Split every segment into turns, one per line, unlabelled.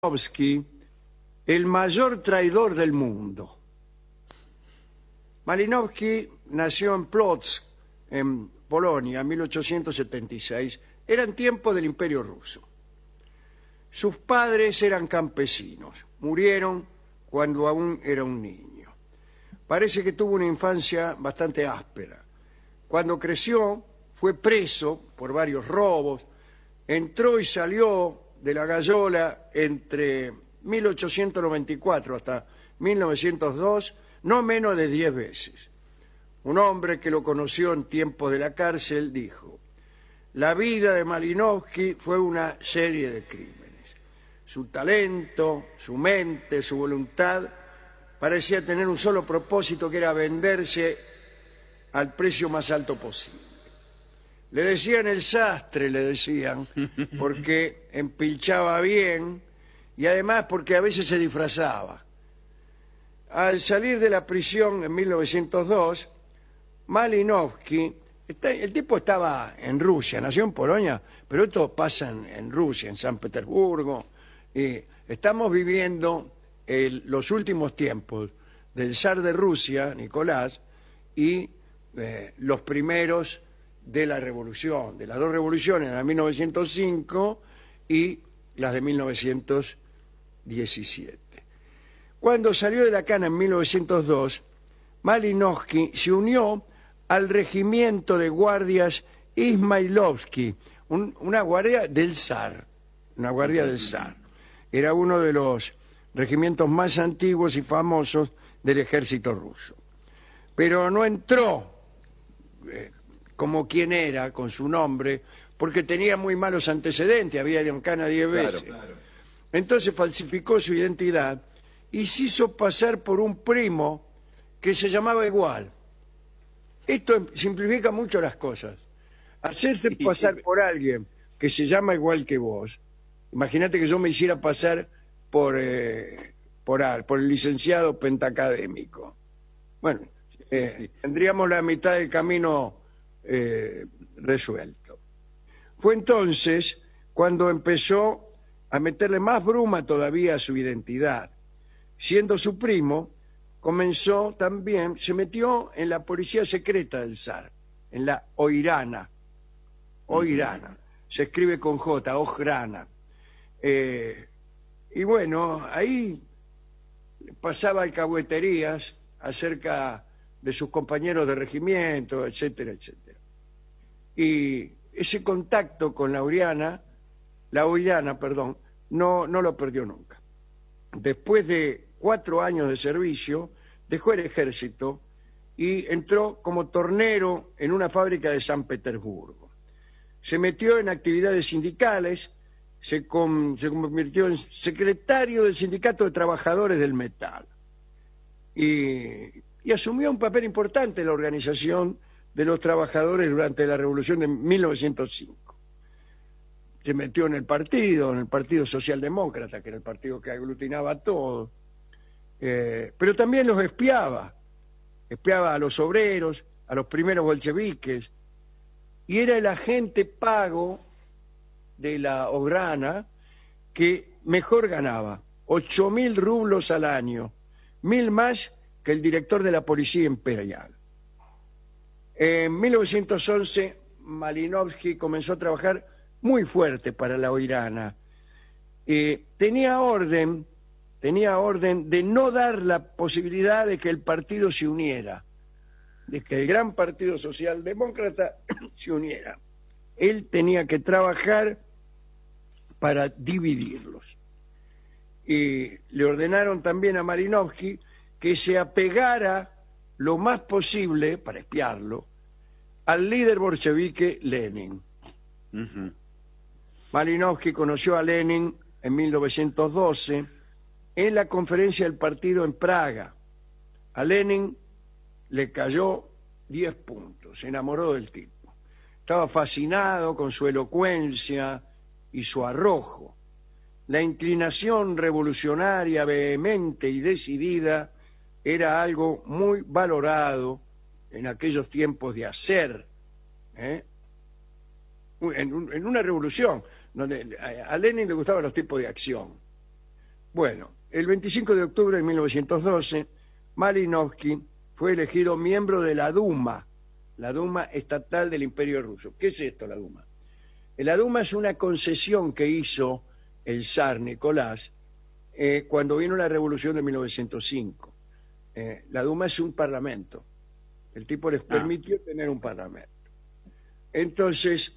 Malinovsky, el mayor traidor del mundo. Malinovsky nació en Płock, en Polonia, en 1876. Eran tiempos del Imperio Ruso. Sus padres eran campesinos. Murieron cuando aún era un niño. Parece que tuvo una infancia bastante áspera. Cuando creció, fue preso por varios robos. Entró y salió de la gallola entre 1894 hasta 1902, no menos de 10 veces. Un hombre que lo conoció en tiempos de la cárcel dijo: la vida de Malinovsky fue una serie de crímenes. Su talento, su mente, su voluntad parecía tener un solo propósito, que era venderse al precio más alto posible. Le decían el sastre, le decían, porque empilchaba bien y además porque a veces se disfrazaba. Al salir de la prisión en 1902, Malinovsky, el tipo estaba en Rusia, nació en Polonia, pero esto pasa en Rusia, en San Petersburgo. Estamos viviendo los últimos tiempos del zar de Rusia, Nicolás, y los primeros de la revolución, de las dos revoluciones, la de 1905 y las de 1917. Cuando salió de la cana en 1902, Malinovsky se unió al regimiento de guardias Ismailovsky, una guardia del zar, una guardia del zar. Era uno de los regimientos más antiguos y famosos del ejército ruso. Pero no entró como quien era, con su nombre, porque tenía muy malos antecedentes, había ido en cana 10 veces. Claro. Entonces falsificó su identidad y se hizo pasar por un primo que se llamaba igual. Esto simplifica mucho las cosas. Hacerse pasar por alguien que se llama igual que vos. Imagínate que yo me hiciera pasar por el licenciado pentacadémico. Bueno, tendríamos la mitad del camino resuelto. Fue entonces cuando empezó a meterle más bruma todavía a su identidad. Siendo su primo, comenzó también, se metió en la policía secreta del zar, en la Oirana. Oirana, se escribe con J, Ojrana. Y bueno, ahí pasaba alcahueterías acerca de sus compañeros de regimiento, etcétera, etcétera. Y ese contacto con la Oirana, no lo perdió nunca. Después de 4 años de servicio, dejó el ejército y entró como tornero en una fábrica de San Petersburgo. Se metió en actividades sindicales, se convirtió en secretario del Sindicato de Trabajadores del Metal y asumió un papel importante en la organización de los trabajadores durante la Revolución de 1905. Se metió en el Partido Socialdemócrata, que era el partido que aglutinaba a todos, pero también los espiaba a los obreros, a los primeros bolcheviques, y era el agente pago de la Ograna que mejor ganaba, 8.000 rublos al año, 1.000 más que el director de la Policía Imperial. En 1911, Malinovsky comenzó a trabajar muy fuerte para la Oirana. Tenía orden de no dar la posibilidad de que el partido se uniera, de que el gran Partido Socialdemócrata se uniera. Él tenía que trabajar para dividirlos. Y le ordenaron también a Malinovsky que se apegara lo más posible, para espiarlo, al líder bolchevique Lenin. Malinovsky conoció a Lenin en 1912 en la conferencia del partido en Praga. A Lenin le cayó 10 puntos, se enamoró del tipo. Estaba fascinado con su elocuencia y su arrojo. La inclinación revolucionaria, vehemente y decidida era algo muy valorado en aquellos tiempos de hacer, en una revolución donde a Lenin le gustaban los tipos de acción. Bueno, el 25 de octubre de 1912, Malinowski fue elegido miembro de la Duma estatal del Imperio Ruso. ¿Qué es esto, la Duma? La Duma es una concesión que hizo el zar Nicolás cuando vino la revolución de 1905. La Duma es un parlamento. El tipo les permitió tener un parlamento. Entonces,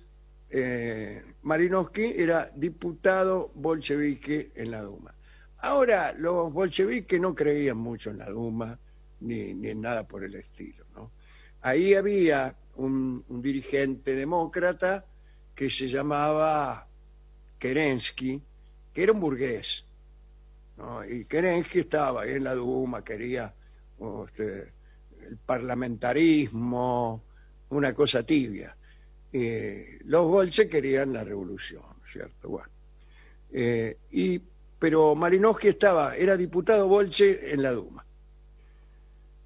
Malinowski era diputado bolchevique en la Duma. Ahora, los bolcheviques no creían mucho en la Duma, ni en nada por el estilo, ¿no? Ahí había un dirigente demócrata que se llamaba Kerensky, que era un burgués, ¿no? Y Kerensky estaba ahí en la Duma, quería el parlamentarismo, una cosa tibia. Los bolches querían la revolución, ¿cierto? Bueno, pero Malinowski era diputado bolche en la Duma.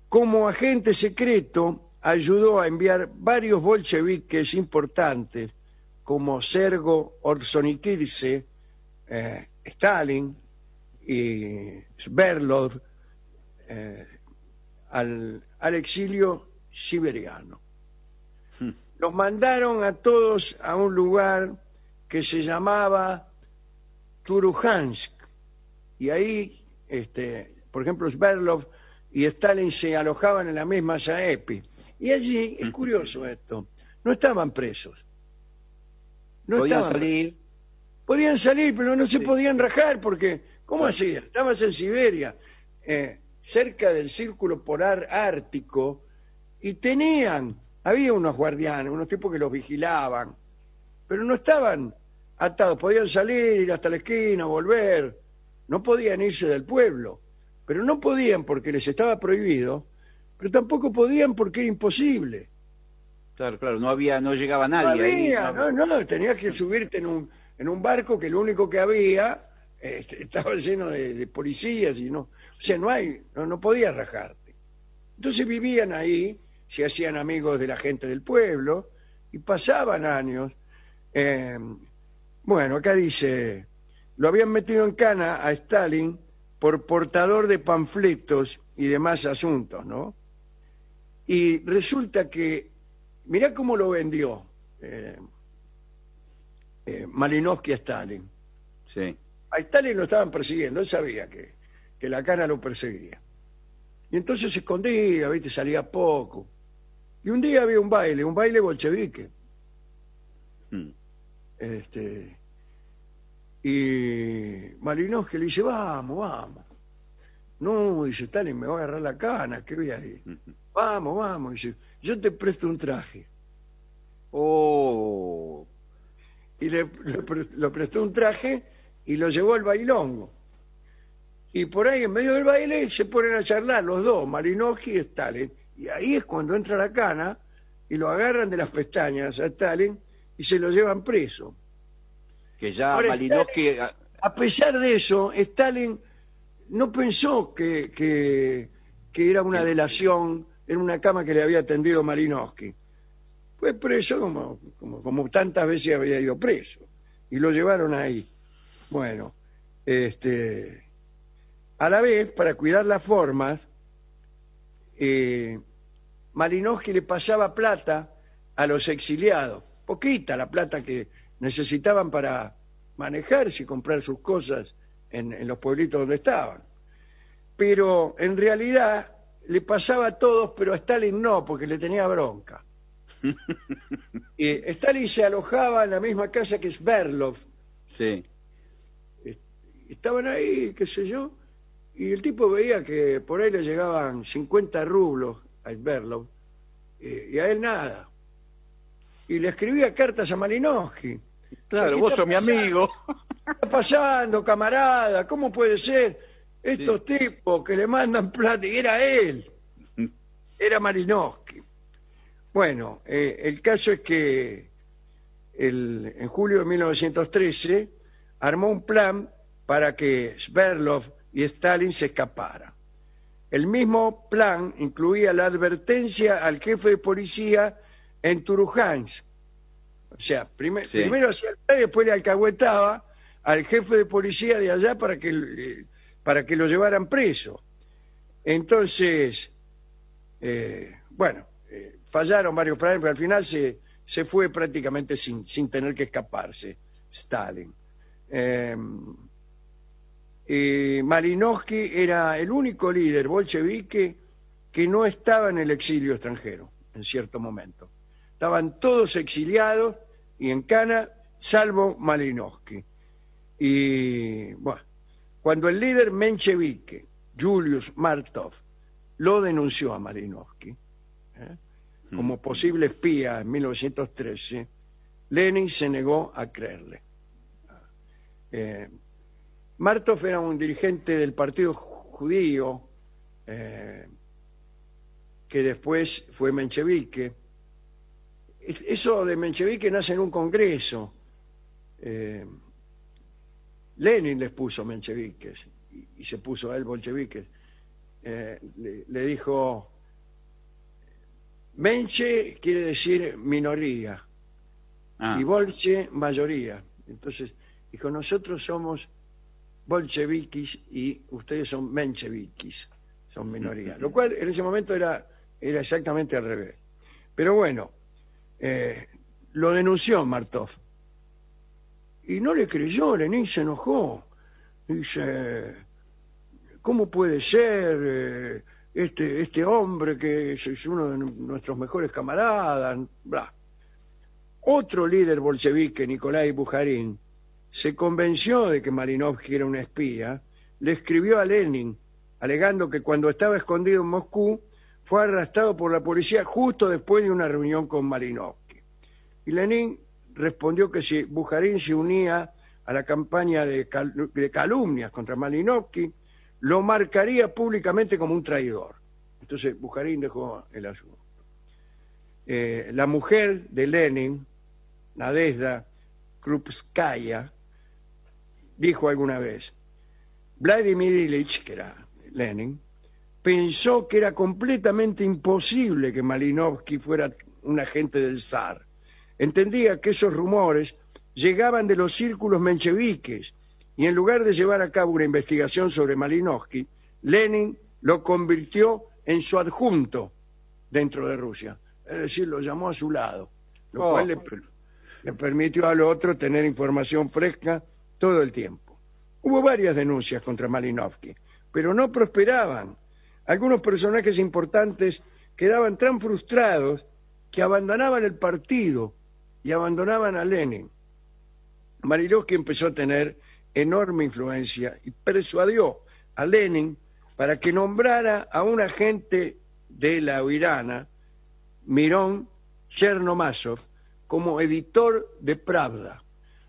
Como agente secreto, ayudó a enviar varios bolcheviques importantes, como Sergo Orzonikidze, Stalin y Sverdlov, al exilio siberiano. Los mandaron a todos a un lugar que se llamaba Turujansk, y ahí, por ejemplo, Sverdlov y Stalin se alojaban en la misma Saepi. Y allí, es curioso esto, no estaban presos.
¿Podían salir?
Podían salir, pero no se podían rajar, porque, ¿cómo hacía? Estabas en Siberia, cerca del círculo polar ártico, y había unos guardianes, unos tipos que los vigilaban, pero no estaban atados, podían salir, ir hasta la esquina, volver, no podían irse del pueblo, pero no podían porque les estaba prohibido, pero tampoco podían porque era imposible.
Claro, no llegaba nadie.
No, tenías que subirte en un barco que lo único que había estaba lleno de policías y o sea, no podías rajarte. Entonces vivían ahí, se hacían amigos de la gente del pueblo y pasaban años. Bueno, acá dice, lo habían metido en cana a Stalin por portador de panfletos y demás asuntos, ¿no? Y resulta que, mirá cómo lo vendió Malinowski a Stalin.
Sí.
A Stalin lo estaban persiguiendo, él sabía que la cana lo perseguía. Y entonces se escondía, ¿viste? Salía poco. Y un día había un baile bolchevique. Y Malinowski le dice, vamos. No, dice Stalin, me va a agarrar la cana, ¿qué voy a ir? Vamos, dice, yo te presto un traje.
Oh.
Y le prestó un traje y lo llevó al bailongo. Y por ahí, en medio del baile, se ponen a charlar los dos, Malinowski y Stalin. Y ahí es cuando entra la cana y lo agarran de las pestañas a Stalin y se lo llevan preso.
Que ya
Ahora,
Malinowski...
a pesar de eso, Stalin no pensó que era una delación en una cama que le había tendido Malinowski. Fue preso como tantas veces había ido preso. Y lo llevaron ahí. Bueno, a la vez, para cuidar las formas, Malinowski le pasaba plata a los exiliados. Poquita la plata que necesitaban para manejarse y comprar sus cosas en los pueblitos donde estaban. Pero en realidad le pasaba a todos, pero a Stalin no, porque le tenía bronca. Stalin se alojaba en la misma casa que Sverdlov.
Sí.
Estaban ahí, qué sé yo, y el tipo veía que por ahí le llegaban 50 rublos a Sverdlov, y a él nada. Y le escribía cartas a Malinowski.
Claro, vos sos mi amigo.
¿Qué está pasando, camarada? ¿Cómo puede ser? Estos tipos que le mandan plata, y era él. Era Malinowski. Bueno, el caso es que en julio de 1913 armó un plan para que Sverdlov y Stalin se escaparan. El mismo plan incluía la advertencia al jefe de policía en Turujansk. O sea, primero hacía el plan y después le alcahuetaba al jefe de policía de allá para que para que lo llevaran preso. Entonces, bueno, fallaron varios planes, pero al final se fue prácticamente sin tener que escaparse Stalin. Malinowski era el único líder bolchevique que no estaba en el exilio extranjero en cierto momento. Estaban todos exiliados y en cana, salvo Malinowski. Y bueno, cuando el líder menchevique, Julius Martov, lo denunció a Malinowski como posible espía en 1913, Lenin se negó a creerle. Martov era un dirigente del Partido Judío que después fue menchevique. Eso de menchevique nace en un congreso. Lenin les puso mencheviques y se puso a él bolcheviques. Le dijo, menche quiere decir minoría y bolche mayoría. Entonces dijo, nosotros somos bolcheviquis y ustedes son mencheviquis, son minoría. Lo cual en ese momento era exactamente al revés. Pero bueno, lo denunció Martov. Y no le creyó, Lenin se enojó. Dice, ¿cómo puede ser este hombre que es uno de nuestros mejores camaradas? Bla. Otro líder bolchevique, Nikolai Bukharin, se convenció de que Malinowski era un espía, le escribió a Lenin, alegando que cuando estaba escondido en Moscú, fue arrestado por la policía justo después de una reunión con Malinowski. Y Lenin respondió que si Bukharin se unía a la campaña de calumnias contra Malinowski, lo marcaría públicamente como un traidor. Entonces Bukharin dejó el asunto. La mujer de Lenin, Nadezhda Krupskaya, dijo alguna vez, Vladimir Ilich, que era Lenin, pensó que era completamente imposible que Malinowski fuera un agente del zar. Entendía que esos rumores llegaban de los círculos mencheviques y en lugar de llevar a cabo una investigación sobre Malinowski, Lenin lo convirtió en su adjunto dentro de Rusia. Es decir, lo llamó a su lado, lo cual le permitió al otro tener información fresca todo el tiempo. Hubo varias denuncias contra Malinowski, pero no prosperaban. Algunos personajes importantes quedaban tan frustrados que abandonaban el partido y abandonaban a Lenin. Malinowski empezó a tener enorme influencia y persuadió a Lenin para que nombrara a un agente de la Uirana, Miron Chernomazov, como editor de Pravda.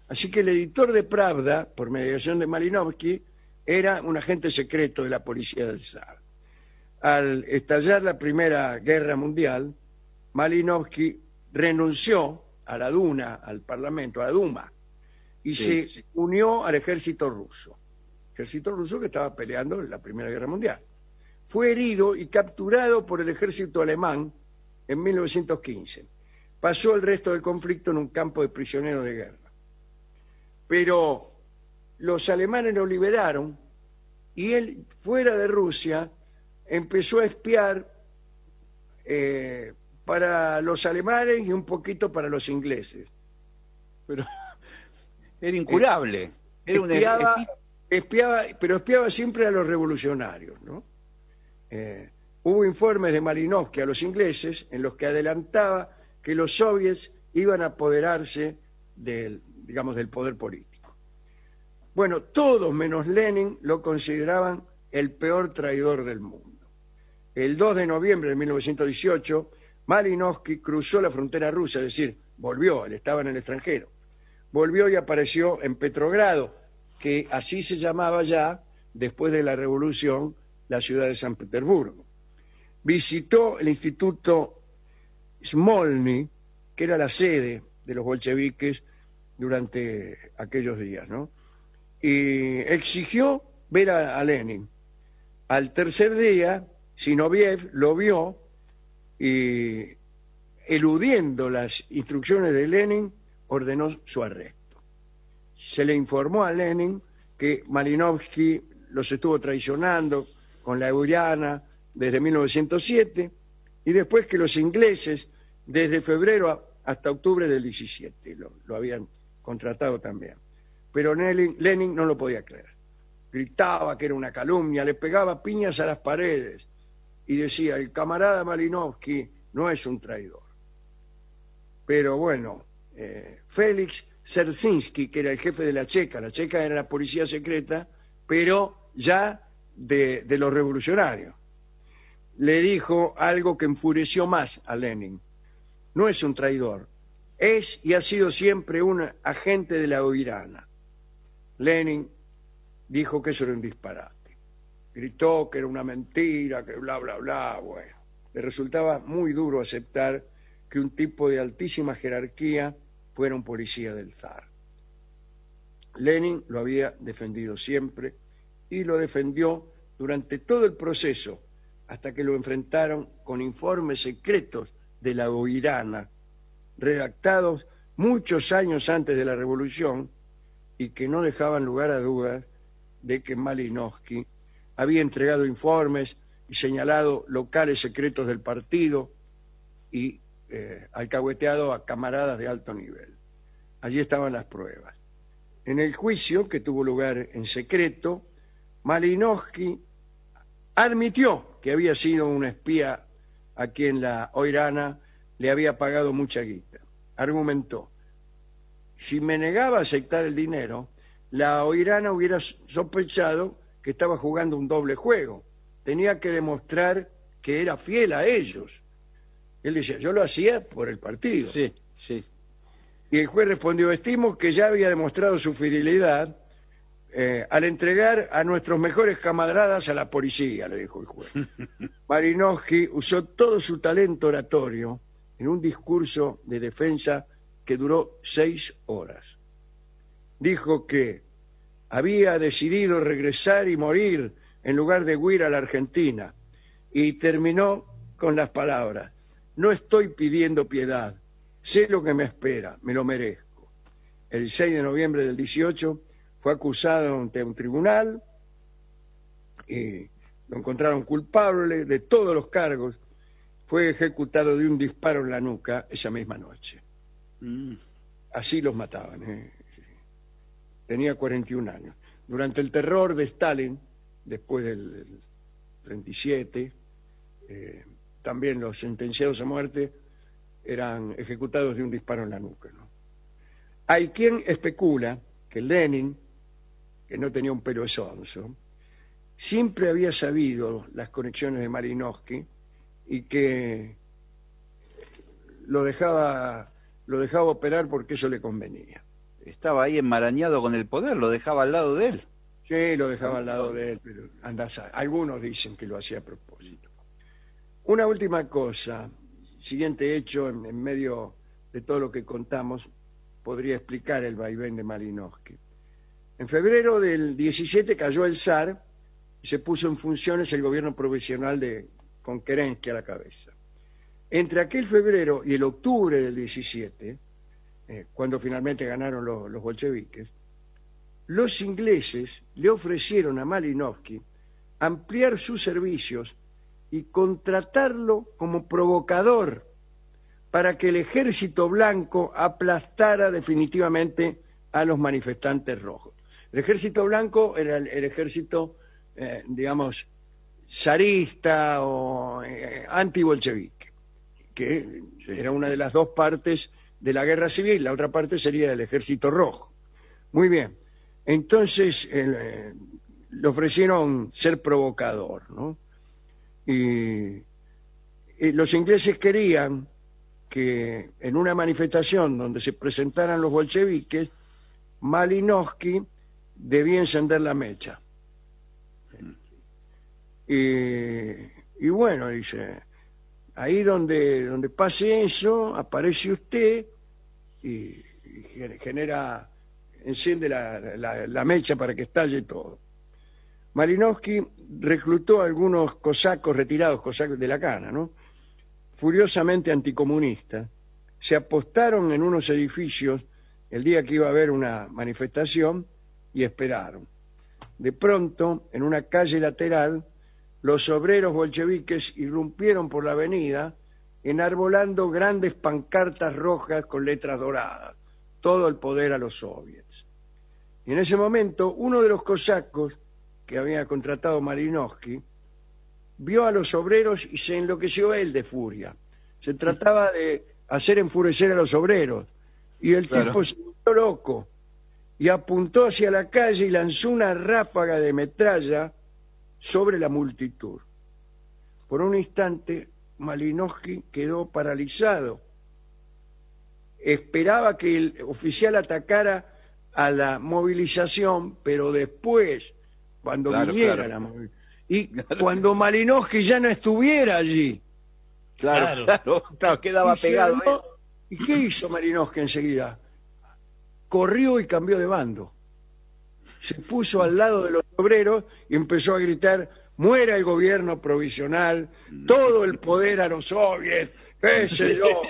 Así que el editor de Pravda, por mediación de Malinowski, era un agente secreto de la policía del zar. Al estallar la Primera Guerra Mundial, Malinowski renunció a la Duma, al Parlamento, a la Duma, y se unió al ejército ruso. Ejército ruso que estaba peleando en la Primera Guerra Mundial. Fue herido y capturado por el ejército alemán en 1915. Pasó el resto del conflicto en un campo de prisioneros de guerra. Pero los alemanes lo liberaron y él, fuera de Rusia, empezó a espiar para los alemanes y un poquito para los ingleses.
Pero era incurable.
Espiaba siempre a los revolucionarios, ¿no? Hubo informes de Malinowski a los ingleses en los que adelantaba que los soviets iban a apoderarse del poder político. Bueno, todos menos Lenin lo consideraban el peor traidor del mundo. El 2 de noviembre de 1918, Malinowski cruzó la frontera rusa, es decir, volvió, él estaba en el extranjero. Volvió y apareció en Petrogrado, que así se llamaba ya, después de la revolución, la ciudad de San Petersburgo. Visitó el Instituto Smolny, que era la sede de los bolcheviques durante aquellos días, ¿no? Y exigió ver a Lenin. Al tercer día, Zinoviev lo vio y, eludiendo las instrucciones de Lenin, ordenó su arresto. Se le informó a Lenin que Malinowski los estuvo traicionando con la Euriana desde 1907 y después que los ingleses desde febrero hasta octubre del 17 lo habían contratado también. Pero Lenin no lo podía creer. Gritaba que era una calumnia, le pegaba piñas a las paredes y decía, el camarada Malinowski no es un traidor. Pero bueno, Félix Dzerzhinsky, que era el jefe de la Checa era la policía secreta, pero ya de los revolucionarios, le dijo algo que enfureció más a Lenin. No es un traidor, es y ha sido siempre un agente de la Oirana. Lenin dijo que eso era un disparate. Gritó que era una mentira, que bla, bla, bla. Bueno, le resultaba muy duro aceptar que un tipo de altísima jerarquía fuera un policía del zar. Lenin lo había defendido siempre y lo defendió durante todo el proceso, hasta que lo enfrentaron con informes secretos de la Oirana, redactados muchos años antes de la revolución y que no dejaban lugar a dudas de que Malinowski había entregado informes y señalado locales secretos del partido y alcahueteado a camaradas de alto nivel. Allí estaban las pruebas. En el juicio, que tuvo lugar en secreto, Malinowski admitió que había sido un espía a quien la Oirana le había pagado mucha guita. Argumentó, si me negaba a aceptar el dinero, la Oirana hubiera sospechado que estaba jugando un doble juego. Tenía que demostrar que era fiel a ellos. Él decía, yo lo hacía por el partido.
Sí, sí.
Y el juez respondió, estimo que ya había demostrado su fidelidad al entregar a nuestros mejores camaradas a la policía, le dijo el juez. Malinowski usó todo su talento oratorio en un discurso de defensa que duró 6 horas. Dijo que había decidido regresar y morir en lugar de huir a la Argentina y terminó con las palabras, no estoy pidiendo piedad, sé lo que me espera, me lo merezco. El 6 de noviembre del 18 fue acusado ante un tribunal y lo encontraron culpable de todos los cargos. Fue ejecutado de un disparo en la nuca esa misma noche. Así los mataban. Tenía 41 años. Durante el terror de Stalin, después del 37, también los sentenciados a muerte eran ejecutados de un disparo en la nuca, ¿no? Hay quien especula que Lenin, que no tenía un pelo de sonso, siempre había sabido las conexiones de Malinowski y que lo dejaba operar porque eso le convenía.
Estaba ahí enmarañado con el poder, lo dejaba al lado de él.
Sí, lo dejaba al lado de él, pero algunos dicen que lo hacía a propósito. Una última cosa, siguiente hecho en medio de todo lo que contamos, podría explicar el vaivén de Malinowski. En febrero del 17 cayó el zar y se puso en funciones el gobierno provisional con Kerensky a la cabeza. Entre aquel febrero y el octubre del 17, cuando finalmente ganaron los bolcheviques, los ingleses le ofrecieron a Malinowski ampliar sus servicios y contratarlo como provocador para que el ejército blanco aplastara definitivamente a los manifestantes rojos. El ejército blanco era el ejército, digamos, zarista o antibolchevique, que era una de las dos partes de la guerra civil, la otra parte sería el ejército rojo. Muy bien, entonces le ofrecieron ser provocador, ¿no? Y los ingleses querían que en una manifestación donde se presentaran los bolcheviques, Malinowski debía encender la mecha. Y bueno, dice, ahí donde pase eso, aparece usted y enciende la mecha para que estalle todo. Malinowski reclutó a algunos cosacos retirados, cosacos de la cana, ¿no? Furiosamente anticomunistas, se apostaron en unos edificios el día que iba a haber una manifestación y esperaron. De pronto, en una calle lateral, los obreros bolcheviques irrumpieron por la avenida enarbolando grandes pancartas rojas con letras doradas. Todo el poder a los soviets. Y en ese momento, uno de los cosacos que había contratado Malinowski vio a los obreros y se enloqueció él de furia. Se trataba de hacer enfurecer a los obreros. Y el tipo se volvió loco y apuntó hacia la calle y lanzó una ráfaga de metralla sobre la multitud. Por un instante, Malinowski quedó paralizado. Esperaba que el oficial atacara a la movilización, pero después, cuando viniera la movilización. Y cuando Malinowski ya no estuviera allí.
Claro, quedaba
Y se
pegado.
armó. ¿Y qué hizo Malinowski enseguida? Corrió y cambió de bando. Se puso al lado de los obreros y empezó a gritar: muera el gobierno provisional, todo el poder a los soviets, qué sé yo.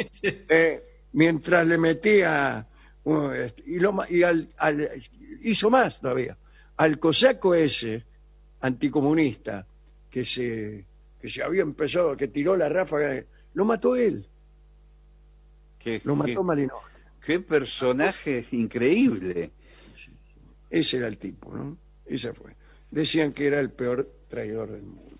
Mientras le metía hizo más todavía. Al cosaco ese anticomunista que se había empezado, que tiró la ráfaga, lo mató él. Lo mató Malinowski.
Qué personaje increíble.
Ese era el tipo, ¿no? Ese fue. Decían que era el peor traidor del mundo.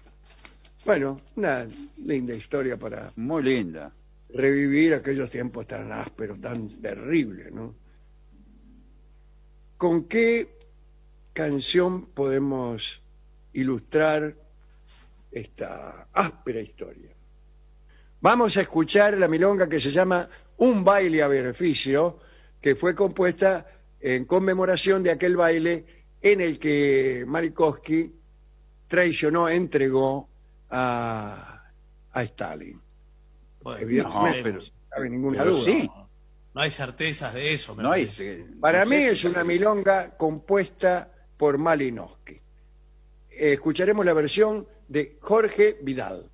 Bueno, una linda historia para
Muy linda.
revivir aquellos tiempos tan ásperos, tan terribles, ¿no? ¿Con qué canción podemos ilustrar esta áspera historia? Vamos a escuchar la milonga que se llama Un baile a beneficio, que fue compuesta en conmemoración de aquel baile en el que Malinowski traicionó, entregó a Stalin.
Bueno,
Evidentemente,
pero-
no cabe ninguna
pero
duda.
sí.
no hay certezas de eso, me
No hay,
parece.
Para
no
mí
sé
es
si-
una milonga compuesta por Malinowski. Escucharemos la versión de Jorge Vidal.